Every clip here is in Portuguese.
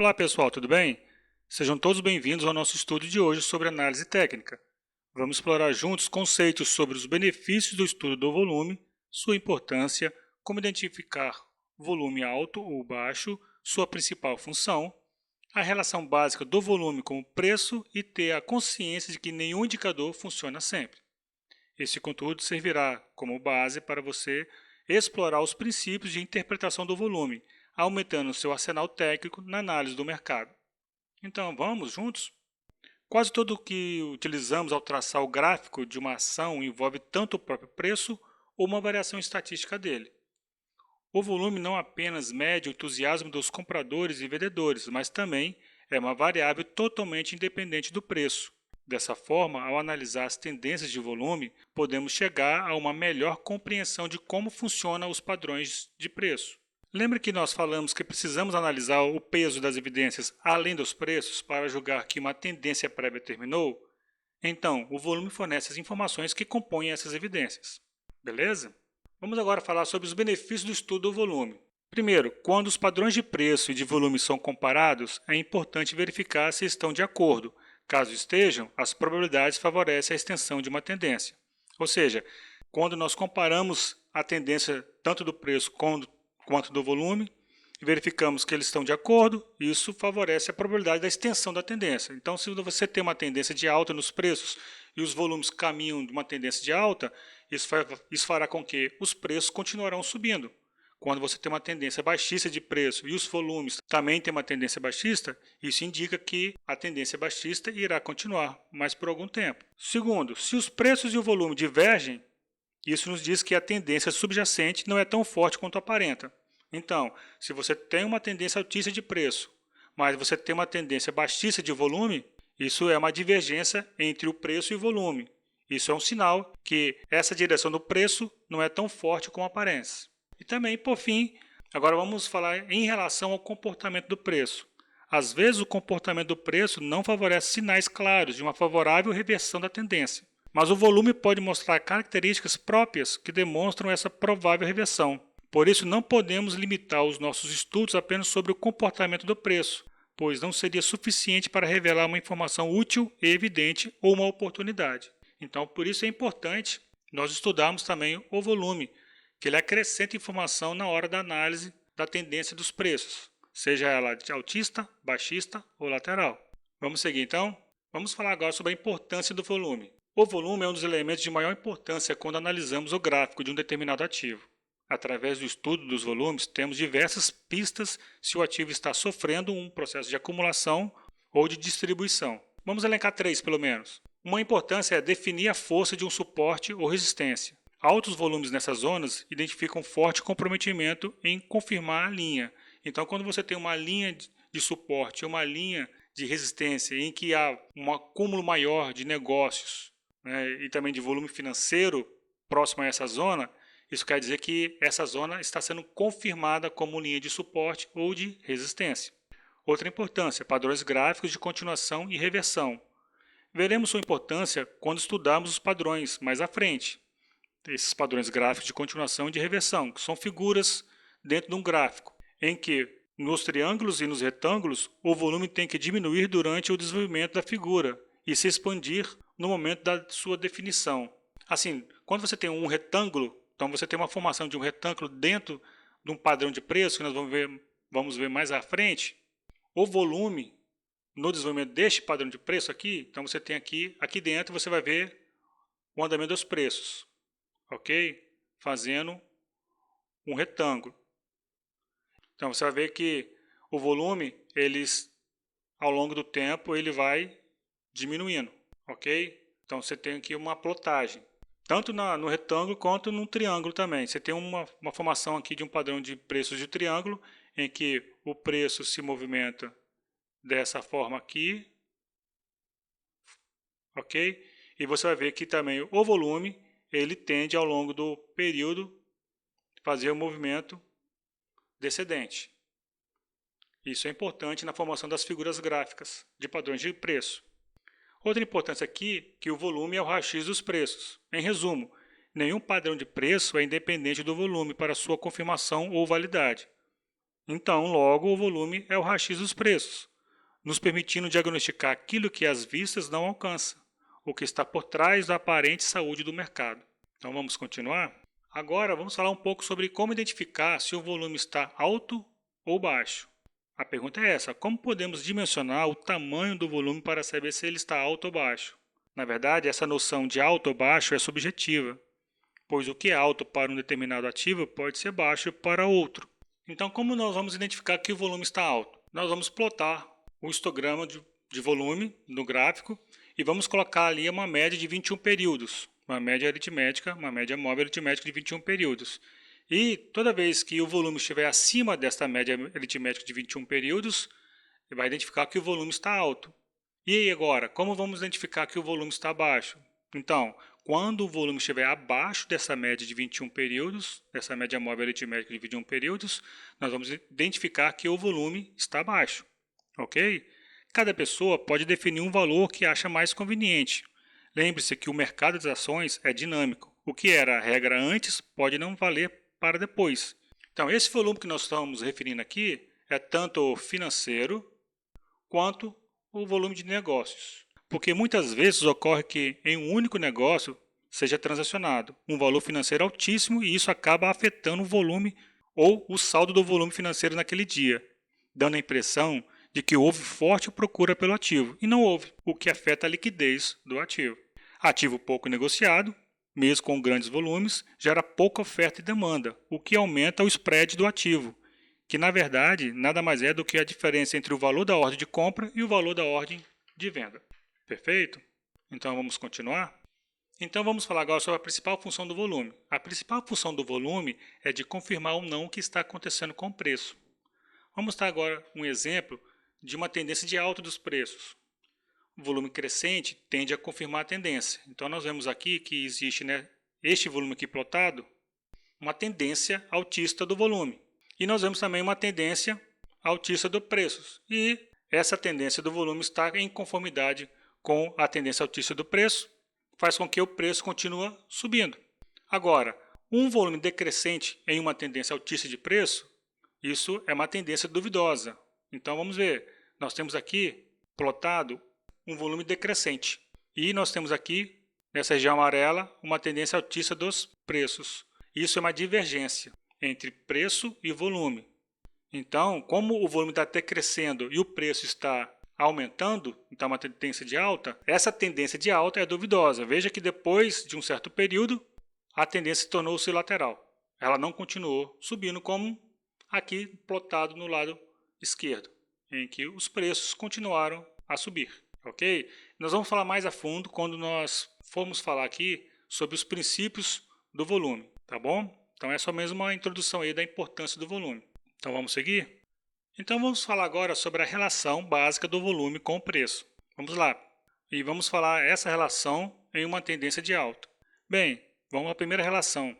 Olá pessoal, tudo bem? Sejam todos bem-vindos ao nosso estudo de hoje sobre análise técnica. Vamos explorar juntos conceitos sobre os benefícios do estudo do volume, sua importância, como identificar volume alto ou baixo, sua principal função, a relação básica do volume com o preço e ter a consciência de que nenhum indicador funciona sempre. Esse conteúdo servirá como base para você explorar os princípios de interpretação do volume, aumentando seu arsenal técnico na análise do mercado. Então, vamos juntos? Quase tudo o que utilizamos ao traçar o gráfico de uma ação envolve tanto o próprio preço ou uma variação estatística dele. O volume não apenas mede o entusiasmo dos compradores e vendedores, mas também é uma variável totalmente independente do preço. Dessa forma, ao analisar as tendências de volume, podemos chegar a uma melhor compreensão de como funcionam os padrões de preço. Lembra que nós falamos que precisamos analisar o peso das evidências além dos preços para julgar que uma tendência prévia terminou? Então, o volume fornece as informações que compõem essas evidências. Beleza? Vamos agora falar sobre os benefícios do estudo do volume. Primeiro, quando os padrões de preço e de volume são comparados, é importante verificar se estão de acordo. Caso estejam, as probabilidades favorecem a extensão de uma tendência. Ou seja, quando nós comparamos a tendência tanto do preço quanto do volume, e verificamos que eles estão de acordo, isso favorece a probabilidade da extensão da tendência. Então, se você tem uma tendência de alta nos preços e os volumes caminham de uma tendência de alta, isso fará com que os preços continuarão subindo. Quando você tem uma tendência baixista de preço e os volumes também têm uma tendência baixista, isso indica que a tendência baixista irá continuar, mas por algum tempo. Segundo, se os preços e o volume divergem, isso nos diz que a tendência subjacente não é tão forte quanto aparenta. Então, se você tem uma tendência altista de preço, mas você tem uma tendência baixista de volume, isso é uma divergência entre o preço e o volume. Isso é um sinal que essa direção do preço não é tão forte como aparece. E também, por fim, agora vamos falar em relação ao comportamento do preço. Às vezes, o comportamento do preço não favorece sinais claros de uma favorável reversão da tendência, mas o volume pode mostrar características próprias que demonstram essa provável reversão. Por isso, não podemos limitar os nossos estudos apenas sobre o comportamento do preço, pois não seria suficiente para revelar uma informação útil e evidente ou uma oportunidade. Então, por isso é importante nós estudarmos também o volume, que ele acrescenta informação na hora da análise da tendência dos preços, seja ela de altista, baixista ou lateral. Vamos seguir então? Vamos falar agora sobre a importância do volume. O volume é um dos elementos de maior importância quando analisamos o gráfico de um determinado ativo. Através do estudo dos volumes, temos diversas pistas se o ativo está sofrendo um processo de acumulação ou de distribuição. Vamos elencar 3, pelo menos. Uma importância é definir a força de um suporte ou resistência. Altos volumes nessas zonas identificam forte comprometimento em confirmar a linha. Então, quando você tem uma linha de suporte ou uma linha de resistência em que há um acúmulo maior de negócios, né, e também de volume financeiro próximo a essa zona, isso quer dizer que essa zona está sendo confirmada como linha de suporte ou de resistência. Outra importância, padrões gráficos de continuação e reversão. Veremos sua importância quando estudarmos os padrões mais à frente. Esses padrões gráficos de continuação e de reversão, que são figuras dentro de um gráfico, em que nos triângulos e nos retângulos o volume tem que diminuir durante o desenvolvimento da figura e se expandir no momento da sua definição. Assim, quando você tem um retângulo, então você tem uma formação de um retângulo dentro de um padrão de preço, que nós vamos ver mais à frente, o volume no desenvolvimento deste padrão de preço aqui, então você tem aqui dentro você vai ver o andamento dos preços, ok? Fazendo um retângulo. Então você vai ver que o volume, ao longo do tempo, ele vai diminuindo, ok? Então você tem aqui uma plotagem. Tanto no retângulo quanto no triângulo também. Você tem uma formação aqui de um padrão de preços de triângulo, em que o preço se movimenta dessa forma aqui, ok? E você vai ver que também o volume, ele tende ao longo do período fazer o movimento descendente. Isso é importante na formação das figuras gráficas de padrões de preço. Outra importância aqui é que o volume é o raio-x dos preços. Em resumo, nenhum padrão de preço é independente do volume para sua confirmação ou validade. Então, logo, o volume é o raiz dos preços, nos permitindo diagnosticar aquilo que às vistas não alcança, o que está por trás da aparente saúde do mercado. Então, vamos continuar? Agora, vamos falar um pouco sobre como identificar se o volume está alto ou baixo. A pergunta é essa: como podemos dimensionar o tamanho do volume para saber se ele está alto ou baixo? Na verdade, essa noção de alto ou baixo é subjetiva, pois o que é alto para um determinado ativo pode ser baixo para outro. Então, como nós vamos identificar que o volume está alto? Nós vamos plotar o histograma de volume no gráfico e vamos colocar ali uma média de 21 períodos, uma média aritmética, uma média móvel aritmética de 21 períodos. E toda vez que o volume estiver acima desta média aritmética de 21 períodos, vai identificar que o volume está alto. E aí agora, como vamos identificar que o volume está baixo? Então, quando o volume estiver abaixo dessa média de 21 períodos, dessa média móvel aritmética de 21 períodos, nós vamos identificar que o volume está baixo, ok? Cada pessoa pode definir um valor que acha mais conveniente. Lembre-se que o mercado das ações é dinâmico. O que era a regra antes pode não valer para depois. Então, esse volume que nós estamos referindo aqui é tanto financeiro quanto o volume de negócios. Porque muitas vezes ocorre que em um único negócio seja transacionado um valor financeiro altíssimo e isso acaba afetando o volume ou o saldo do volume financeiro naquele dia, dando a impressão de que houve forte procura pelo ativo, e não houve, o que afeta a liquidez do ativo. Ativo pouco negociado, mesmo com grandes volumes, gera pouca oferta e demanda, o que aumenta o spread do ativo, que na verdade nada mais é do que a diferença entre o valor da ordem de compra e o valor da ordem de venda. Perfeito? Então vamos continuar? Então vamos falar agora sobre a principal função do volume. A principal função do volume é de confirmar ou não o que está acontecendo com o preço. Vamos dar agora um exemplo de uma tendência de alta dos preços. O volume crescente tende a confirmar a tendência. Então nós vemos aqui que existe, este volume aqui plotado, uma tendência altista do volume. E nós vemos também uma tendência altista dos preços. E essa tendência do volume está em conformidade com a tendência altista do preço, faz com que o preço continue subindo. Agora, um volume decrescente em uma tendência altista de preço, isso é uma tendência duvidosa. Então vamos ver, nós temos aqui plotado um volume decrescente. E nós temos aqui, nessa região amarela, uma tendência altista dos preços. Isso é uma divergência entre preço e volume. Então, como o volume está decrescendo e o preço está aumentando, então uma tendência de alta, essa tendência de alta é duvidosa. Veja que depois de um certo período, a tendência tornou-se lateral. Ela não continuou subindo como aqui plotado no lado esquerdo, em que os preços continuaram a subir. Ok? Nós vamos falar mais a fundo quando nós formos falar aqui sobre os princípios do volume, tá bom? Então é só mesmo uma introdução aí da importância do volume. Então vamos seguir? Então vamos falar agora sobre a relação básica do volume com o preço. Vamos lá. E vamos falar essa relação em uma tendência de alta. Bem, vamos à primeira relação.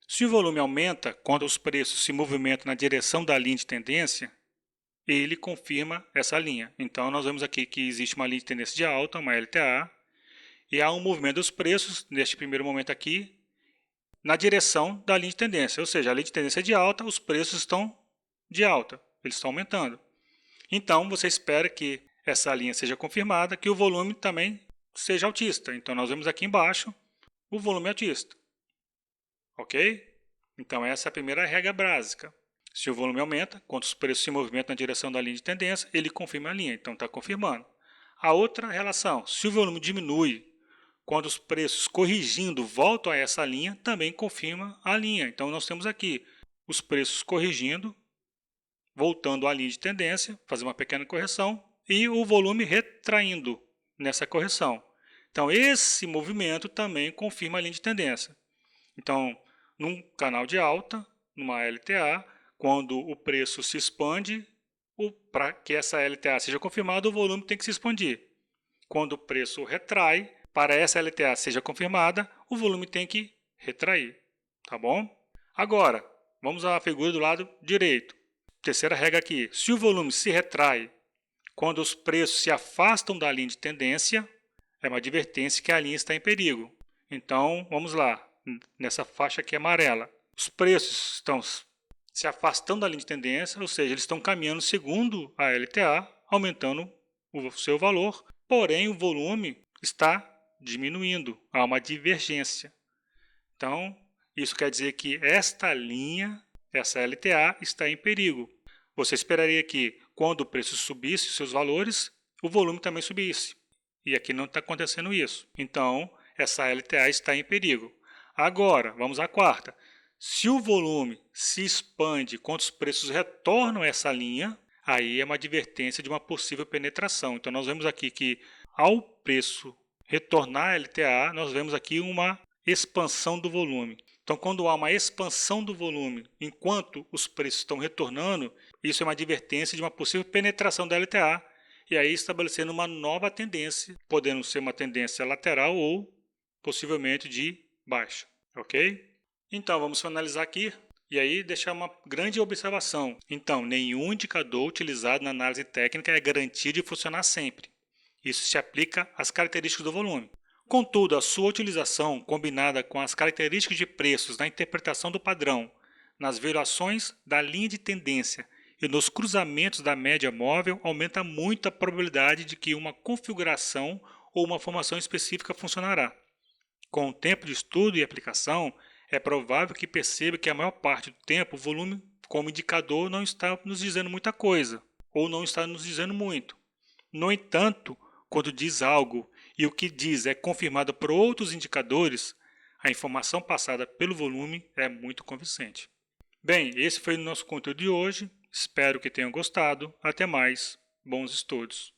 Se o volume aumenta quando os preços se movimentam na direção da linha de tendência, ele confirma essa linha. Então nós vemos aqui que existe uma linha de tendência de alta, uma LTA, e há um movimento dos preços, neste primeiro momento aqui, na direção da linha de tendência. Ou seja, a linha de tendência é de alta, os preços estão de alta, eles estão aumentando. Então você espera que essa linha seja confirmada, que o volume também seja altista. Então nós vemos aqui embaixo o volume altista. Ok? Então essa é a primeira regra básica. Se o volume aumenta, quando os preços se movimentam na direção da linha de tendência, ele confirma a linha, então está confirmando. A outra relação, se o volume diminui, quando os preços corrigindo voltam a essa linha, também confirma a linha. Então nós temos aqui os preços corrigindo, voltando à linha de tendência, fazer uma pequena correção, e o volume retraindo nessa correção. Então esse movimento também confirma a linha de tendência. Então, num canal de alta, numa LTA, quando o preço se expande, para que essa LTA seja confirmada, o volume tem que se expandir. Quando o preço retrai, para essa LTA seja confirmada, o volume tem que retrair. Tá bom? Agora, vamos à figura do lado direito. Terceira regra aqui. Se o volume se retrai quando os preços se afastam da linha de tendência, é uma advertência que a linha está em perigo. Então, vamos lá. Nessa faixa aqui amarela. Os preços estão se afastando da linha de tendência, ou seja, eles estão caminhando segundo a LTA, aumentando o seu valor, porém o volume está diminuindo, há uma divergência. Então, isso quer dizer que esta linha, essa LTA, está em perigo. Você esperaria que, quando o preço subisse seus valores, o volume também subisse. E aqui não está acontecendo isso. Então, essa LTA está em perigo. Agora, vamos à quarta. Se o volume se expande quando os preços retornam a essa linha, aí é uma advertência de uma possível penetração. Então, nós vemos aqui que, ao preço retornar a LTA, nós vemos aqui uma expansão do volume. Então, quando há uma expansão do volume enquanto os preços estão retornando, isso é uma advertência de uma possível penetração da LTA, e aí estabelecendo uma nova tendência, podendo ser uma tendência lateral ou possivelmente de baixa, ok? Então, vamos finalizar aqui e aí deixar uma grande observação. Então, nenhum indicador utilizado na análise técnica é garantido de funcionar sempre. Isso se aplica às características do volume. Contudo, a sua utilização, combinada com as características de preços na interpretação do padrão, nas variações da linha de tendência e nos cruzamentos da média móvel, aumenta muito a probabilidade de que uma configuração ou uma formação específica funcionará. Com o tempo de estudo e aplicação, é provável que perceba que a maior parte do tempo o volume como indicador não está nos dizendo muita coisa, ou não está nos dizendo muito. No entanto, quando diz algo e o que diz é confirmado por outros indicadores, a informação passada pelo volume é muito convincente. Bem, esse foi o nosso conteúdo de hoje. Espero que tenham gostado. Até mais. Bons estudos.